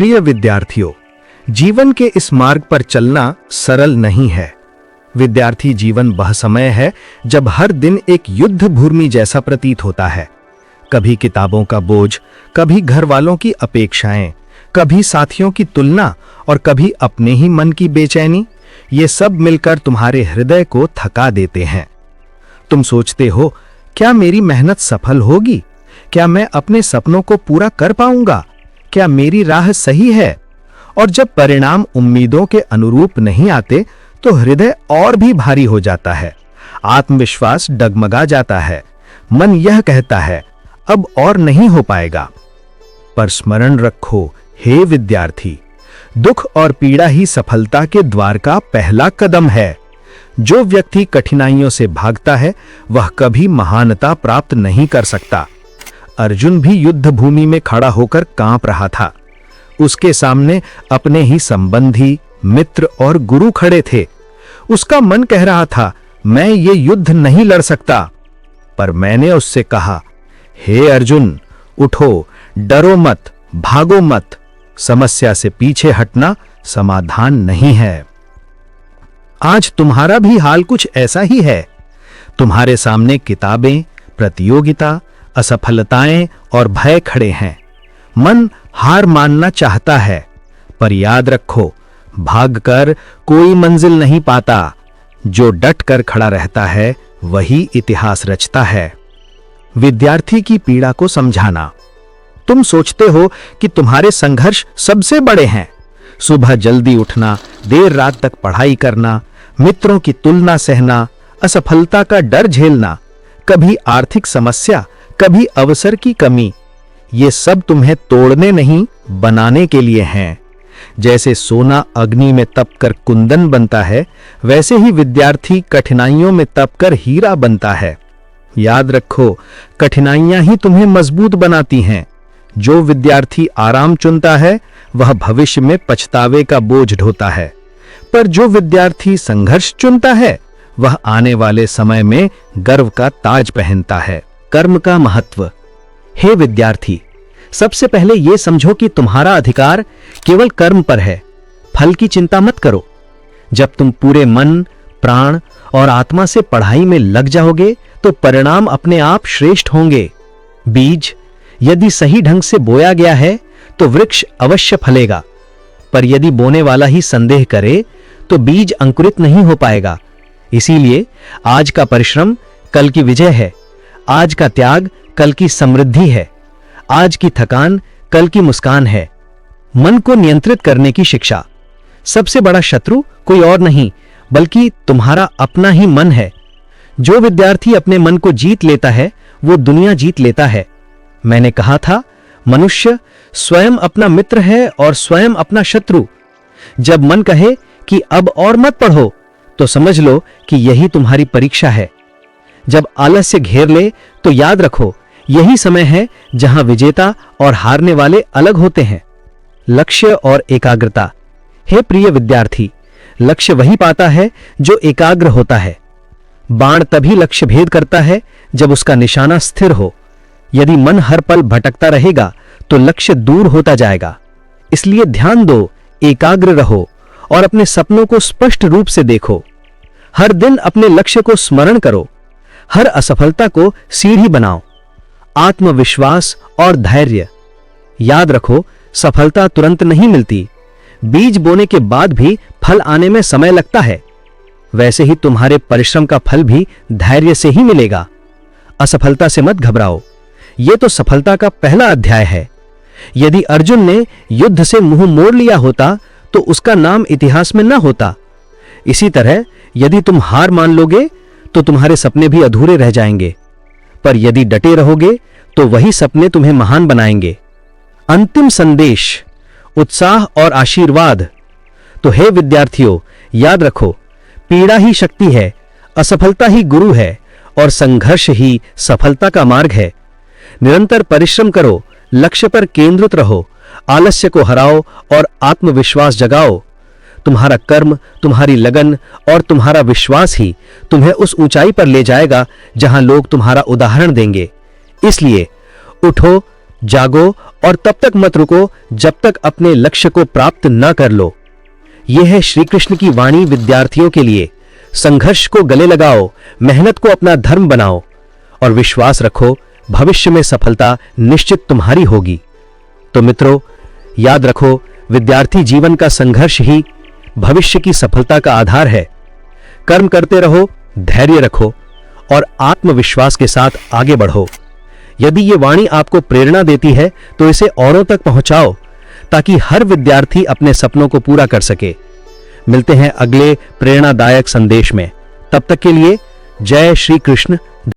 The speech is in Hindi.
प्रिय विद्यार्थियों, जीवन के इस मार्ग पर चलना सरल नहीं है। विद्यार्थी जीवन वह समय है जब हर दिन एक युद्ध भूमि जैसा प्रतीत होता है। कभी किताबों का बोझ, कभी घर वालों की अपेक्षाएं, कभी साथियों की तुलना और कभी अपने ही मन की बेचैनी, ये सब मिलकर तुम्हारे हृदय को थका देते हैं। तुम सोचते हो, क्या मेरी मेहनत सफल होगी? क्या मैं अपने सपनों को पूरा कर पाऊंगा? क्या मेरी राह सही है? और जब परिणाम उम्मीदों के अनुरूप नहीं आते तो हृदय और भी भारी हो जाता है। आत्मविश्वास डगमगा जाता है। मन यह कहता है, अब और नहीं हो पाएगा। पर स्मरण रखो, हे विद्यार्थी, दुख और पीड़ा ही सफलता के द्वार का पहला कदम है। जो व्यक्ति कठिनाइयों से भागता है वह कभी महानता प्राप्त नहीं कर सकता। अर्जुन भी युद्ध भूमि में खड़ा होकर कांप रहा था। उसके सामने अपने ही संबंधी, मित्र और गुरु खड़े थे। उसका मन कह रहा था, मैं ये युद्ध नहीं लड़ सकता। पर मैंने उससे कहा, हे अर्जुन, उठो, डरो मत, भागो मत। समस्या से पीछे हटना समाधान नहीं है। आज तुम्हारा भी हाल कुछ ऐसा ही है। तुम्हारे सामने किताबें, प्रतियोगिता, असफलताएं और भय खड़े हैं। मन हार मानना चाहता है, पर याद रखो, भागकर कोई मंजिल नहीं पाता। जो डट कर खड़ा रहता है वही इतिहास रचता है। विद्यार्थी की पीड़ा को समझाना। तुम सोचते हो कि तुम्हारे संघर्ष सबसे बड़े हैं। सुबह जल्दी उठना, देर रात तक पढ़ाई करना, मित्रों की तुलना सहना, असफलता का डर झेलना, कभी आर्थिक समस्या, कभी अवसर की कमी, ये सब तुम्हें तोड़ने नहीं, बनाने के लिए हैं। जैसे सोना अग्नि में तपकर कुंदन बनता है, वैसे ही विद्यार्थी कठिनाइयों में तपकर हीरा बनता है। याद रखो, कठिनाइयां ही तुम्हें मजबूत बनाती हैं। जो विद्यार्थी आराम चुनता है वह भविष्य में पछतावे का बोझ ढोता है, पर जो विद्यार्थी संघर्ष चुनता है वह आने वाले समय में गर्व का ताज पहनता है। कर्म का महत्व। हे विद्यार्थी, सबसे पहले यह समझो कि तुम्हारा अधिकार केवल कर्म पर है। फल की चिंता मत करो। जब तुम पूरे मन, प्राण और आत्मा से पढ़ाई में लग जाओगे तो परिणाम अपने आप श्रेष्ठ होंगे। बीज यदि सही ढंग से बोया गया है तो वृक्ष अवश्य फलेगा, पर यदि बोने वाला ही संदेह करे तो बीज अंकुरित नहीं हो पाएगा। इसीलिए आज का परिश्रम कल की विजय है। आज का त्याग कल की समृद्धि है। आज की थकान कल की मुस्कान है। मन को नियंत्रित करने की शिक्षा। सबसे बड़ा शत्रु कोई और नहीं बल्कि तुम्हारा अपना ही मन है। जो विद्यार्थी अपने मन को जीत लेता है वो दुनिया जीत लेता है। मैंने कहा था, मनुष्य स्वयं अपना मित्र है और स्वयं अपना शत्रु। जब मन कहे कि अब और मत पढ़ो तो समझ लो कि यही तुम्हारी परीक्षा है। जब आलस्य घेर ले तो याद रखो, यही समय है जहां विजेता और हारने वाले अलग होते हैं। लक्ष्य और एकाग्रता। हे प्रिय विद्यार्थी, लक्ष्य वही पाता है जो एकाग्र होता है। बाण तभी लक्ष्य भेद करता है जब उसका निशाना स्थिर हो। यदि मन हर पल भटकता रहेगा तो लक्ष्य दूर होता जाएगा। इसलिए ध्यान दो, एकाग्र रहो और अपने सपनों को स्पष्ट रूप से देखो। हर दिन अपने लक्ष्य को स्मरण करो। हर असफलता को सीढ़ी बनाओ। आत्मविश्वास और धैर्य। याद रखो, सफलता तुरंत नहीं मिलती। बीज बोने के बाद भी फल आने में समय लगता है। वैसे ही तुम्हारे परिश्रम का फल भी धैर्य से ही मिलेगा। असफलता से मत घबराओ, यह तो सफलता का पहला अध्याय है। यदि अर्जुन ने युद्ध से मुंह मोड़ लिया होता तो उसका नाम इतिहास में न होता। इसी तरह यदि तुम हार मान लोगे तो तुम्हारे सपने भी अधूरे रह जाएंगे, पर यदि डटे रहोगे तो वही सपने तुम्हें महान बनाएंगे। अंतिम संदेश, उत्साह और आशीर्वाद। तो हे विद्यार्थियों, याद रखो, पीड़ा ही शक्ति है, असफलता ही गुरु है और संघर्ष ही सफलता का मार्ग है। निरंतर परिश्रम करो, लक्ष्य पर केंद्रित रहो, आलस्य को हराओ और आत्मविश्वास जगाओ। तुम्हारा कर्म, तुम्हारी लगन और तुम्हारा विश्वास ही तुम्हें उस ऊंचाई पर ले जाएगा जहां लोग तुम्हारा उदाहरण देंगे। इसलिए उठो, जागो और तब तक मत रुको जब तक अपने लक्ष्य को प्राप्त न कर लो। यह है श्री कृष्ण की वाणी विद्यार्थियों के लिए। संघर्ष को गले लगाओ, मेहनत को अपना धर्म बनाओ और विश्वास रखो, भविष्य में सफलता निश्चित तुम्हारी होगी। तो मित्रों, याद रखो, विद्यार्थी जीवन का संघर्ष ही भविष्य की सफलता का आधार है। कर्म करते रहो, धैर्य रखो और आत्मविश्वास के साथ आगे बढ़ो। यदि ये वाणी आपको प्रेरणा देती है तो इसे औरों तक पहुंचाओ ताकि हर विद्यार्थी अपने सपनों को पूरा कर सके। मिलते हैं अगले प्रेरणादायक संदेश में। तब तक के लिए जय श्री कृष्ण,